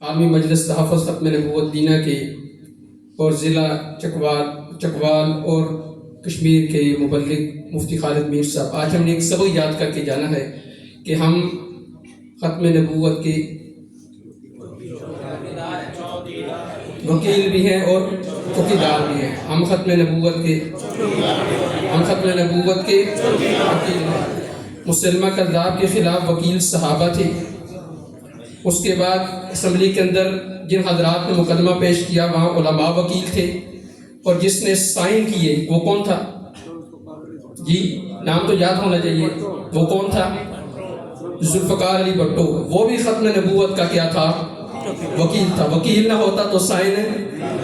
عالمی مجلس تحفظ ختم نبوت دینا کے اور ضلع چکوال اور کشمیر کے مبلغ مفتی خالد میر صاحب، آج ہم نے ایک سبق یاد کر کے جانا ہے کہ ہم ختم نبوت کے وکیل بھی ہیں اور چوکیدار بھی ہیں۔ ہم ختم نبوت کے وکیل ہیں۔ مسلمہ کذاب کے خلاف وکیل صحابہ تھے۔ اس کے بعد اسمبلی کے اندر جن حضرات نے مقدمہ پیش کیا وہاں علماء وکیل تھے، اور جس نے سائن کیے وہ کون تھا؟ جی نام تو یاد ہونا چاہیے، وہ کون تھا؟ ذوالفقار علی بھٹو۔ وہ بھی ختم نبوت کا کیا تھا؟ وکیل تھا۔ وکیل نہ ہوتا تو سائن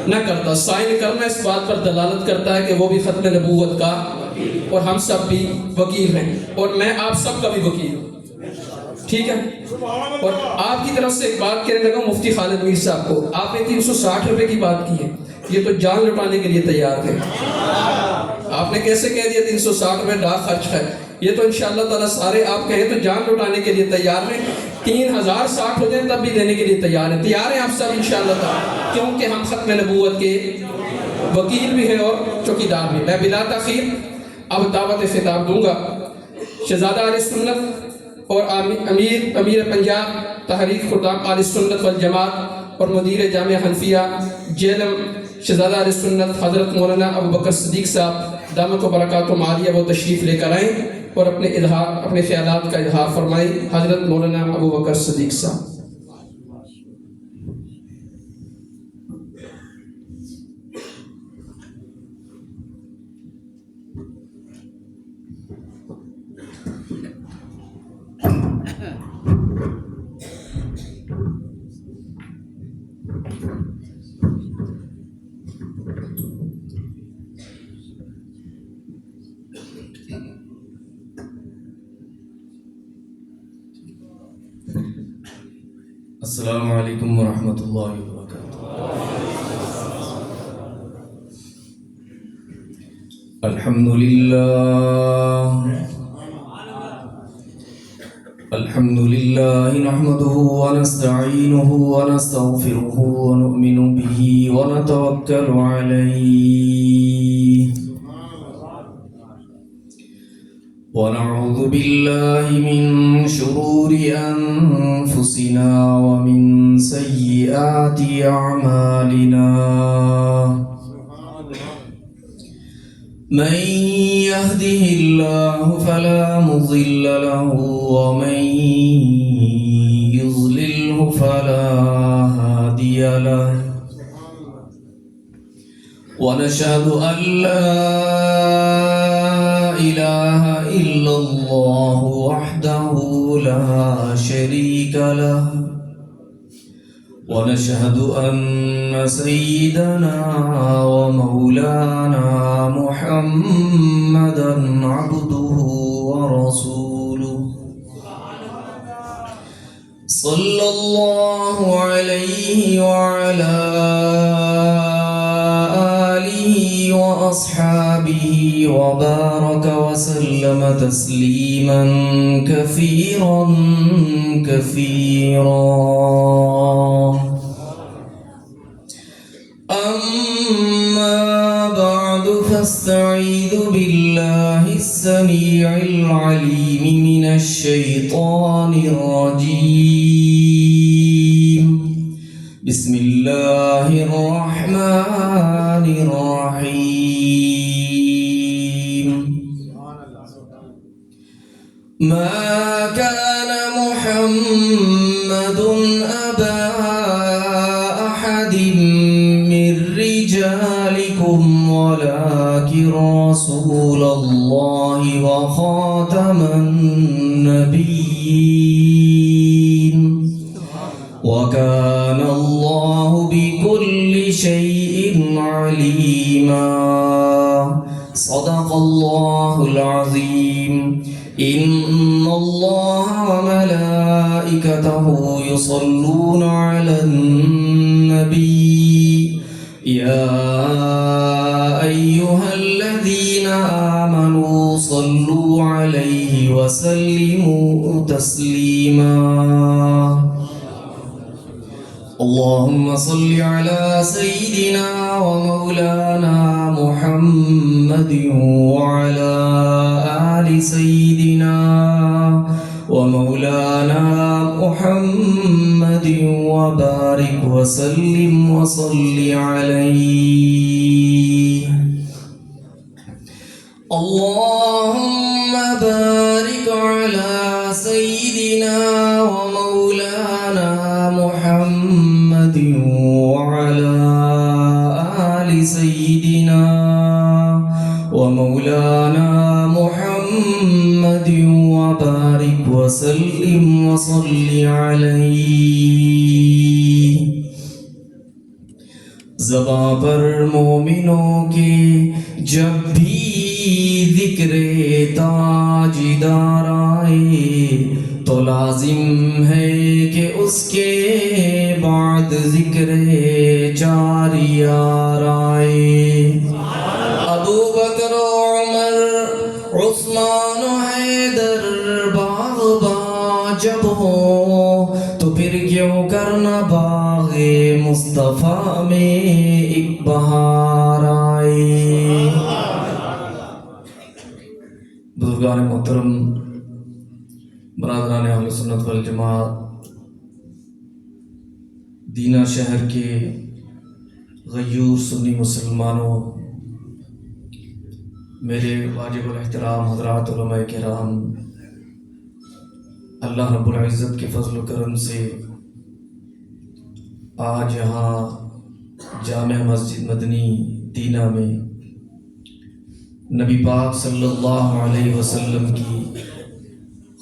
نہ کرتا۔ سائن کرنا اس بات پر دلالت کرتا ہے کہ وہ بھی ختم نبوت کا، اور ہم سب بھی وکیل ہیں، اور میں آپ سب کا بھی وکیل ہوں، ٹھیک ہے؟ اور آپ کی طرف سے ایک بات کہنے لگا مفتی خالد میر صاحب کو، آپ نے 360 روپے کی بات کی ہے، یہ تو جان لٹانے کے لیے تیار تھے۔ آپ نے کیسے کہہ دیا 360 روپے ڈاک خرچ ہے؟ یہ تو انشاءاللہ تعالیٰ سارے آپ کہیں تو جان لٹانے کے لیے تیار ہیں، 3060 ہو جائیں تب بھی دینے کے لیے تیار ہیں آپ سب انشاءاللہ تعالیٰ، کیونکہ ہم ختم نبوت کے وکیل بھی ہیں اور چوکیدار بھی۔ میں بلا تاخیر اب دعوت خطاب دوں گا شہزادہ اہل سنت اور امیر پنجاب تحریک خدام اہل سنت والجماعت اور مدیر جامعہ حنفیہ جیلم شہزادہ اہل سنت حضرت مولانا ابوبکر صدیق صاحب دامت و برکاتہم عالیہ وہ تشریف لے کر آئیں اور اپنے خیالات کا اظہار فرمائیں۔ حضرت مولانا ابوبکر صدیق صاحب۔ السلام علیکم ورحمۃ اللہ وبرکاتہ۔ الحمد للہ نحمده ونستعینه ونستغفره ونؤمن به ونتوکل علیہ ونعوذ باللہ من شرور انفسنا ومن سیئات اعمالنا من يهده الله فلا مضل له ومن يضلله فلا هادي له ونشهد أن لا إله إلا الله وحده لا شريك له ونشهد أن سيدنا ومولانا محمدا عبده ورسوله صلى الله عليه وعلى وأصحابه وبارك وسلم تسليما كثيرا أما بعد فاستعيذ بالله السميع العليم من الشيطان الرجيم بسم الله الرحمن الرحيم ما كان محمد أبا أحد من رجالكم ولكن رسول الله وخاتم النبيين وكان الله بكل شيء عليما صدق الله العظيم إن الله وملائكته يصلون على النبي يا أيها الذين آمنوا صلوا عليه وسلموا تسليما اللهم صل على سيدنا ومولانا محمد وعلى آل سيدنا ومولانا محمد وبارك وسلم وصل عليه. اللهم بارك على سيدنا ومولانا محمد وعلى آل سيدنا ومولانا محمد وبارك وسلم وصل عليه. زباں پر مومنوں کے جب بھی ذکر تاجدار آئے تو لازم ہے کہ اس کے بعد ذکر جاریار آئے. ابو بکر و عمر عثمان و حیدر باغباں جب ہو تو پھر کیوں کرنا باغ مصطفیٰ میں ایک بہار آئے. بزرگان محترم، برادران اہل سنت والجماعت، دینا شہر کے غیور سنی مسلمانوں، میرے واجب الاحترام حضرات علماء کرام، اللہ رب العزت کے فضل و کرم سے آج یہاں جامع مسجد مدنی دینا میں نبی پاک صلی اللہ علیہ وسلم کی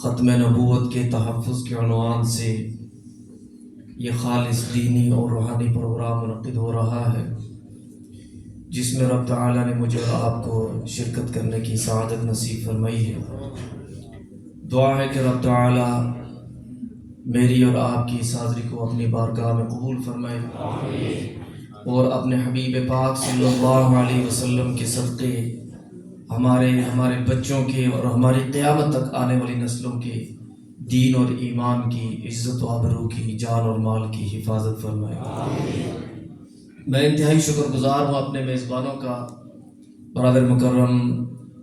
ختم نبوت کے تحفظ کے عنوان سے یہ خالص دینی اور روحانی پروگرام منعقد ہو رہا ہے، جس میں رب تعالیٰ نے مجھے اور آپ کو شرکت کرنے کی سعادت نصیب فرمائی ہے. دعا ہے کہ رب تعالیٰ میری اور آپ کی اس حاضری کو اپنی بارگاہ میں قبول فرمائے اور اپنے حبیب پاک صلی اللہ علیہ وسلم کے صدقے ہمارے بچوں کے اور ہماری قیامت تک آنے والی نسلوں کے دین اور ایمان کی عزت و آبرو کی، جان اور مال کی حفاظت فرمائے. میں انتہائی شکر گزار ہوں اپنے میزبانوں کا، برادر مکرم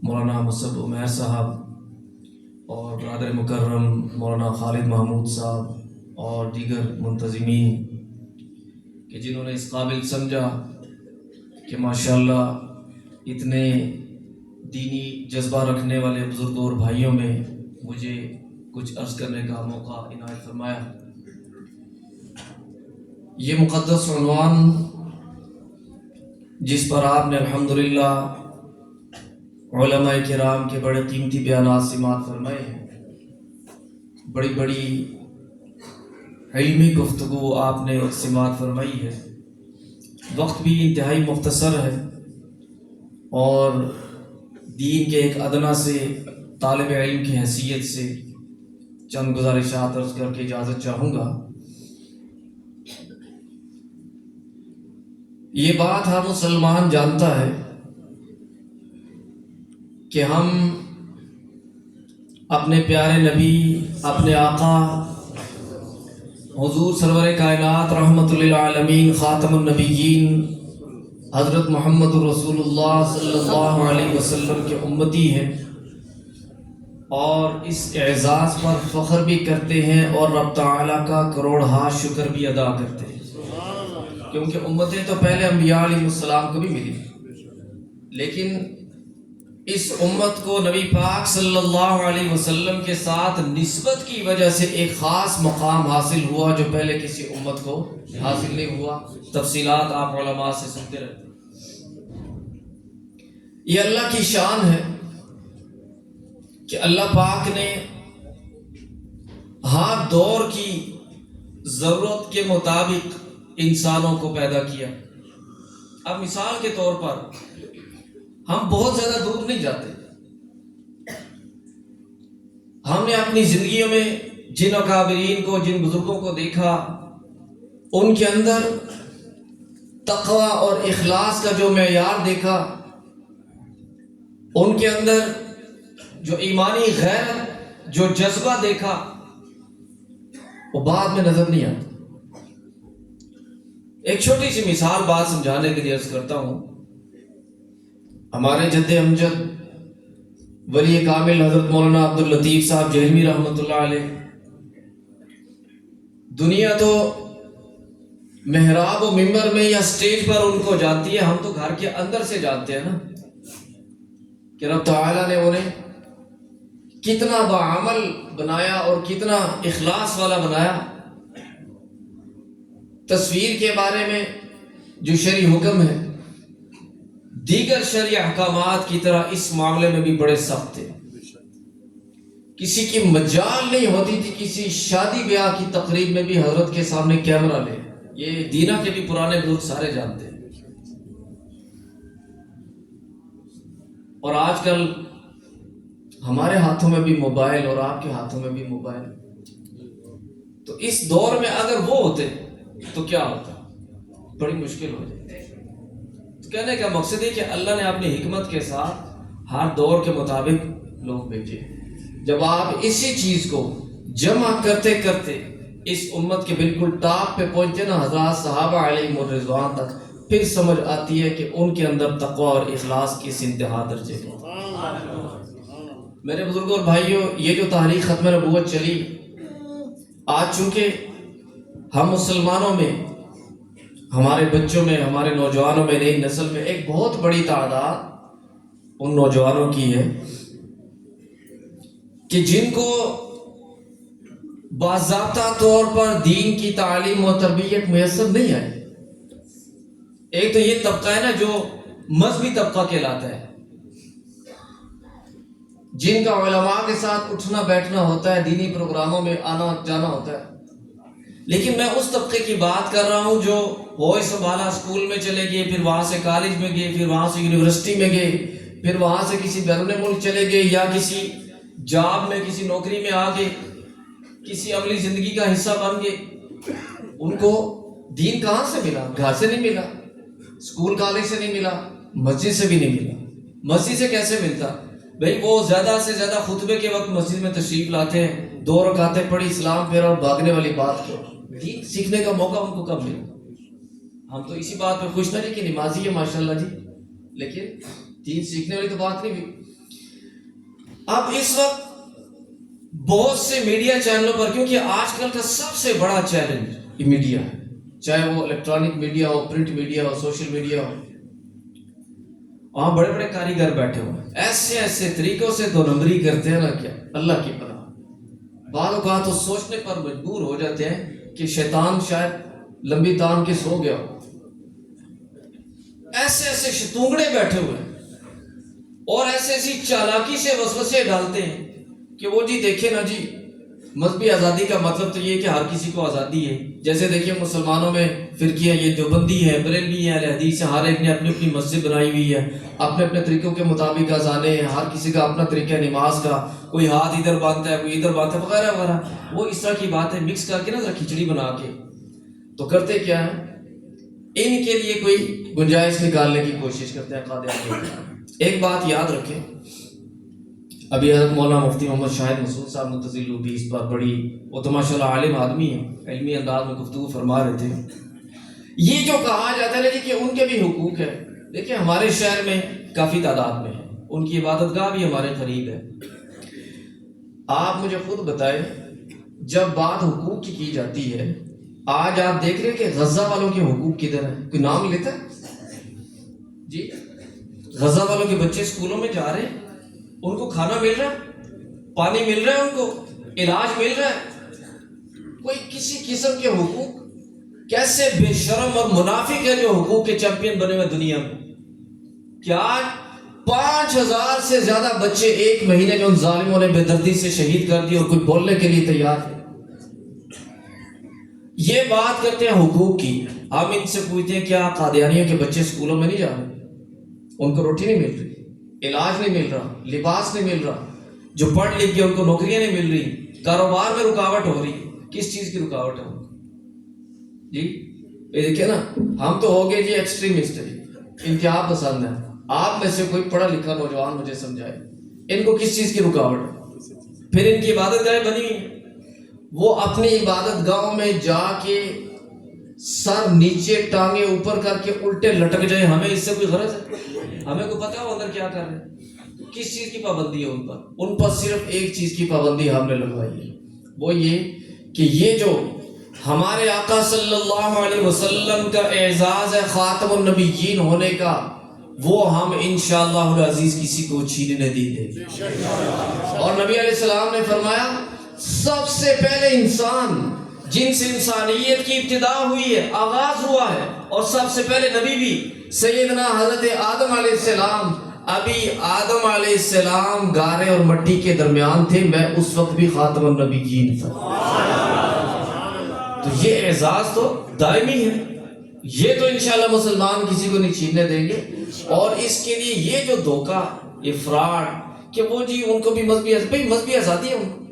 مولانا مصعب عمیر صاحب اور برادر مکرم مولانا خالد محمود صاحب اور دیگر منتظمین کہ جنہوں نے اس قابل سمجھا کہ ماشاءاللہ اتنے دینی جذبہ رکھنے والے بزرگوں اور بھائیوں میں مجھے کچھ عرض کرنے کا موقع عنایت فرمایا. یہ مقدس عنوان جس پر آپ نے الحمدللہ علماء کرام کے بڑے قیمتی بیانات سماعت فرمائے ہیں، بڑی بڑی علمی گفتگو آپ نے سماعت فرمائی ہے. وقت بھی انتہائی مختصر ہے اور دین کے ایک ادنا سے طالب علم کی حیثیت سے چند گزارشات عرض کر کے اجازت چاہوں گا. یہ بات ہر مسلمان جانتا ہے کہ ہم اپنے پیارے نبی، اپنے آقا حضور سرور کائنات رحمت للعالمین خاتم النبیین حضرت محمد رسول اللہ صلی اللہ علیہ وسلم کے امتی ہیں اور اس اعزاز پر فخر بھی کرتے ہیں اور رب تعالیٰ کا کروڑہا شکر بھی ادا کرتے ہیں، کیونکہ امتیں تو پہلے انبیاء علیہ السلام کو بھی ملی، لیکن اس امت کو نبی پاک صلی اللہ علیہ وسلم کے ساتھ نسبت کی وجہ سے ایک خاص مقام حاصل ہوا جو پہلے کسی امت کو حاصل نہیں ہوا. تفصیلات آپ علماء سے سنتے رہتے ہیں. یہ اللہ کی شان ہے کہ اللہ پاک نے ہر دور کی ضرورت کے مطابق انسانوں کو پیدا کیا. اب مثال کے طور پر ہم بہت زیادہ دور نہیں جاتے، ہم نے اپنی زندگیوں میں جن اکابرین کو، جن بزرگوں کو دیکھا، ان کے اندر تقوی اور اخلاص کا جو معیار دیکھا، ان کے اندر جو ایمانی غیرت، جو جذبہ دیکھا، وہ بعد میں نظر نہیں آتا. ایک چھوٹی سی مثال بات سمجھانے کے لیے عرض کرتا ہوں. ہمارے جد امجد ولی کامل حضرت مولانا عبداللطیف صاحب جہلمی رحمۃ اللہ علیہ، دنیا تو محراب و ممبر میں یا سٹیج پر ان کو جانتی ہے، ہم تو گھر کے اندر سے جانتے ہیں نا کہ رب تعالیٰ نے انہیں کتنا باعمل بنایا اور کتنا اخلاص والا بنایا. تصویر کے بارے میں جو شرعی حکم ہے دیگر شرعی احکامات کی طرح اس معاملے میں بھی بڑے سخت تھے. کسی کی مجال نہیں ہوتی تھی کسی شادی بیاہ کی تقریب میں بھی حضرت کے سامنے کیمرہ لے. یہ دینا کے بھی پرانے بزرگ سارے جانتے ہیں. اور آج کل ہمارے ہاتھوں میں بھی موبائل اور آپ کے ہاتھوں میں بھی موبائل. تو اس دور میں اگر وہ ہوتے تو کیا ہوتا؟ بڑی مشکل ہو جاتی. تو کہنے کا مقصد ہے کہ اللہ نے اپنی حکمت کے ساتھ ہر دور کے مطابق لوگ بھیجے. جب آپ اسی چیز کو جمع کرتے کرتے اس امت کے بالکل ٹاپ پہ پہنچے نا حضرات صحابہ علیہم الرضوان تک، پھر سمجھ آتی ہے کہ ان کے اندر تقوی اور اخلاص کس انتہا درجے کے. میرے بزرگوں اور بھائیوں، یہ جو تحریک ختم نبوت چلی، آج چونکہ ہم مسلمانوں میں، ہمارے بچوں میں، ہمارے نوجوانوں میں، نئی نسل میں ایک بہت بڑی تعداد ان نوجوانوں کی ہے کہ جن کو باضابطہ طور پر دین کی تعلیم و تربیت میسر نہیں آئی. ایک تو یہ طبقہ ہے نا جو مذہبی طبقہ کہلاتا ہے، جن کا علماء کے ساتھ اٹھنا بیٹھنا ہوتا ہے، دینی پروگراموں میں آنا جانا ہوتا ہے. لیکن میں اس طبقے کی بات کر رہا ہوں جو ہوئے سنبھالا اسکول میں چلے گئے، پھر وہاں سے کالج میں گئے، پھر وہاں سے یونیورسٹی میں گئے، پھر وہاں سے کسی بیرون ملک چلے گئے، یا کسی جاب میں کسی نوکری میں آ گئے، کسی عملی زندگی کا حصہ بن گئے. ان کو دین کہاں سے ملا؟ گھر سے نہیں ملا، اسکول کالج سے نہیں ملا، مسجد سے بھی نہیں ملا. مسجد سے کیسے ملتا؟ بھئی وہ زیادہ سے زیادہ خطبے کے وقت مسجد میں تشریف لاتے ہیں، 2 رکعتیں پڑھی، اسلام پھیرا اور بھاگنے والی بات کو. دین سیکھنے کا موقع ان کو کب ملا؟ ہم تو اسی بات پہ خوش نہ کہ نمازی ہے ماشاءاللہ جی، لیکن دین سیکھنے والی تو بات نہیں ہوئی. اب اس وقت بہت سے میڈیا چینلوں پر، کیونکہ آج کل کا سب سے بڑا چیلنج یہ میڈیا ہے، چاہے وہ الیکٹرانک میڈیا ہو، پرنٹ میڈیا ہو، سوشل میڈیا ہو. وہاں بڑے بڑے کاریگر بیٹھے ہوئے ہیں، ایسے ایسے طریقوں سے 2 نمبری کرتے ہیں نا، کیا اللہ کی پناہ. بعض اوقات تو سوچنے پر مجبور ہو جاتے ہیں کہ شیطان شاید لمبی تان کے سو گیا ہو. ایسے ایسے شتونگڑے بیٹھے ہوئے ہیں اور ایسے ایسی چالاکی سے وسوسے ڈالتے ہیں کہ وہ جی دیکھیں نا جی، مذہبی آزادی کا مطلب تو یہ کہ ہر کسی کو آزادی ہے. جیسے دیکھیے مسلمانوں میں فرقے ہیں، یہ دیوبندی ہے، بریلوی ہے، اہل حدیث ہے، ہر ایک نے اپنی اپنی مسجد بنائی ہوئی ہے، اپنے اپنے طریقوں کے مطابق اذانیں ہیں، ہر کسی کا اپنا طریقہ نماز کا، کوئی ہاتھ ادھر باندھتا ہے، کوئی ادھر باندھتا ہے، وغیرہ وغیرہ. وہ اس طرح کی باتیں مکس کر کے نا ذرا کھچڑی بنا کے تو کرتے کیا ہے، ان کے لیے کوئی گنجائش نکالنے کی کوشش کرتے ہیں قادیانی. ایک بات یاد رکھیں، ابھی حضرت مولانا مفتی محمد شاہد مسعود صاحب متزل بھی اس پر بڑی، وہ تو ماشاءاللہ عالم آدمی ہیں، علمی انداز میں گفتگو فرما رہے تھے. یہ جو کہا جاتا ہے کہ ان کے بھی حقوق ہے، دیکھیں ہمارے شہر میں کافی تعداد میں ہے، ان کی عبادت گاہ بھی ہمارے قریب ہے. آپ مجھے خود بتائیں، جب بات حقوق کی جاتی ہے، آج آپ دیکھ رہے ہیں کہ غزہ والوں کے حقوق کدھر ہیں؟ کوئی نام لیتا ہے جی؟ غزہ والوں کے بچے اسکولوں میں جا رہے ہیں، ان کو کھانا مل رہا ہے، پانی مل رہا ہے، ان کو علاج مل رہا ہے، کوئی کسی قسم کے حقوق. کیسے بے شرم اور منافق ہے جو حقوق کے چیمپئن بنے ہوئے دنیا میں. کیا 5000 سے زیادہ بچے ایک مہینے میں ان ظالموں نے بے دردی سے شہید کر دی اور کوئی بولنے کے لیے تیار ہے. یہ بات کرتے ہیں حقوق کی، ہم ان سے پوچھتے ہیں کیا قادیانیوں کے بچے اسکولوں میں نہیں جا رہے؟ ان کو روٹی نہیں مل رہی، علاج نہیں مل رہا، لباس نہیں مل رہا، جو پڑھ لکھ کے ان کو نوکریاں نہیں مل رہی، کاروبار میں رکاوٹ ہو رہی. کس چیز کی رکاوٹ ہے جی؟ یہ دیکھیں نا، ہم تو ہو گئے جی ایکسٹریمسٹ، انتہا پسند ہے. آپ میں سے کوئی پڑھا لکھا نوجوان مجھے سمجھائے ان کو کس چیز کی رکاوٹ ہے؟ پھر ان کی عبادت گاہیں بنی ہوئی ہیں، وہ اپنی عبادت گاہوں میں جا کے سر نیچے ٹانگیں اوپر کر کے الٹے لٹک جائے، ہمیں اس سے کوئی غرض ہے؟ ہمیں کو پتا ہو اندر کیا کر رہے ہیں؟ کس چیز کی پابندی ہے ان پر صرف ایک چیز کی پابندی ہم نے لگوائی ہے، وہ یہ کہ یہ جو ہمارے آقا صلی اللہ علیہ وسلم کا اعزاز ہے خاتم النبیین ہونے کا، وہ ہم انشاءاللہ العزیز کسی کو چھیننے نہیں دیں گے۔ اور نبی علیہ السلام نے فرمایا سب سے پہلے انسان جن سے انسانیت کی ابتدا ہوئی ہے، آغاز ہوا ہے، اور سب سے پہلے نبی بھی سیدنا حضرت آدم علیہ السلام، ابھی آدم علیہ السلام گارے اور مٹی کے درمیان تھے، میں اس وقت بھی خاتم النبیین تھا۔ تو یہ اعزاز تو دائمی ہے، یہ تو انشاءاللہ مسلمان کسی کو نہیں چھیننے دیں گے۔ اور اس کے لیے یہ جو دھوکہ، یہ فراڈ کہ وہ جی ان کو بھی مذہبی آزادی ہے، ان کو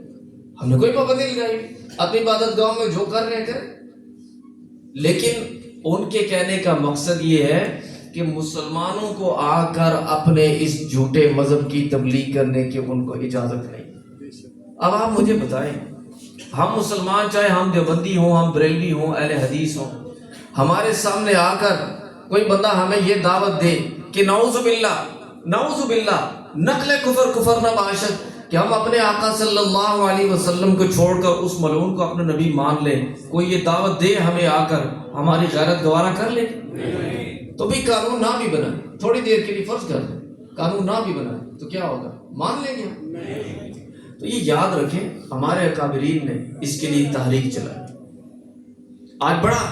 ہم نے کوئی پابندی نہیں لگائی، اپنی عبادت گاہوں میں جو کر رہے ہیں کریں، لیکن ان کے کہنے کا مقصد یہ ہے کہ مسلمانوں کو آ کر اپنے اس جھوٹے مذہب کی تبلیغ کرنے کی ان کو اجازت نہیں۔ اب آپ مجھے بتائیں، ہم مسلمان چاہے ہم دیوبندی ہوں، ہم بریلوی ہوں، اہل حدیث ہوں، ہمارے سامنے آ کر کوئی بندہ ہمیں یہ دعوت دے کہ نعوذ باللہ نقل کفر نہ باشد، کہ ہم اپنے آقا صلی اللہ علیہ وسلم کو چھوڑ کر اس ملعون کو اپنا نبی مان لیں، کوئی یہ دعوت دے ہمیں آ کر، ہماری غیرت گوارا کر لے؟ تو بھی قانون نہ بھی بنائے، تھوڑی دیر کے لیے فرض کر دیں قانون نہ بھی بنائے تو کیا ہوگا؟ مان لیں گے؟ تو یہ یاد رکھیں، ہمارے اکابرین نے اس کے لیے تحریک چلائی۔ آج بڑا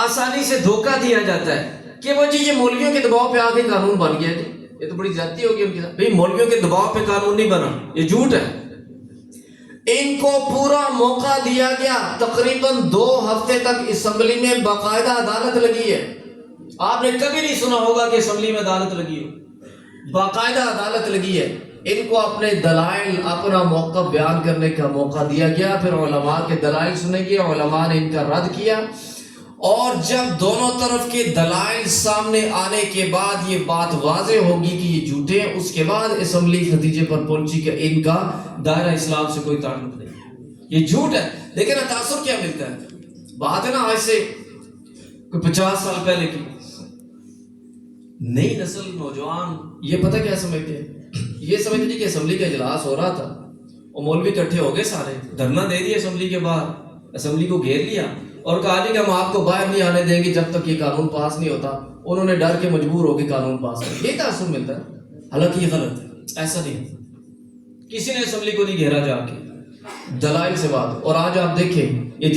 آسانی سے دھوکہ دیا جاتا ہے کہ وہ جی یہ مولویوں کے دباؤ پہ آگے قانون بن گیا، جی یہ تو بڑی زیادتی ہوگی ان کے ساتھ۔ بھئی مولویوں کے دباؤ پہ قانون نہیں بنا، یہ جھوٹ ہے۔ ان کو پورا موقع دیا گیا، تقریباً 2 ہفتے تک اسمبلی میں باقاعدہ عدالت لگی ہے۔ آپ نے کبھی نہیں سنا ہوگا کہ اسمبلی میں عدالت لگی ہو، باقاعدہ عدالت لگی ہے۔ ان کو اپنے دلائل، اپنا موقف بیان کرنے کا موقع دیا گیا، پھر علماء کے دلائل سنے گئے، علماء نے ان کا رد کیا، اور جب دونوں طرف کے دلائل سامنے آنے کے بعد یہ بات واضح ہوگی کہ یہ جھوٹے ہیں، اس کے بعد اسمبلی اس نتیجے پر پہنچی کہ ان کا دائرہ اسلام سے کوئی تعلق نہیں ہے، یہ جھوٹ ہے۔ لیکن تاثر کیا ملتا ہے؟ بات ہے نا آج سے کوئی 50 سال پہلے کی، نئی نسل نوجوان یہ پتہ کیا سمجھتے ہیں؟ یہ سمجھتے ہیں کہ اسمبلی کا اجلاس ہو رہا تھا اور مولوی اکٹھے ہو گئے، سارے دھرنا دے دیا اسمبلی کے باہر، اسمبلی کو گھیر لیا اور کہا جی کہ ہم آپ کو باہر نہیں آنے دیں گے جب تک یہ قانون پاس نہیں ہوتا۔ انہوں نے ڈر کے مجبور ہو کے قانون پاس کیا، یہ تاثر ملتا ہے۔ حالانکہ یہ غلط ہے، ایسا نہیں، کسی نے اسمبلی کو نہیں گھیرا جا کے، دلائل سے بات۔ اور آج آپ دیکھیں یہ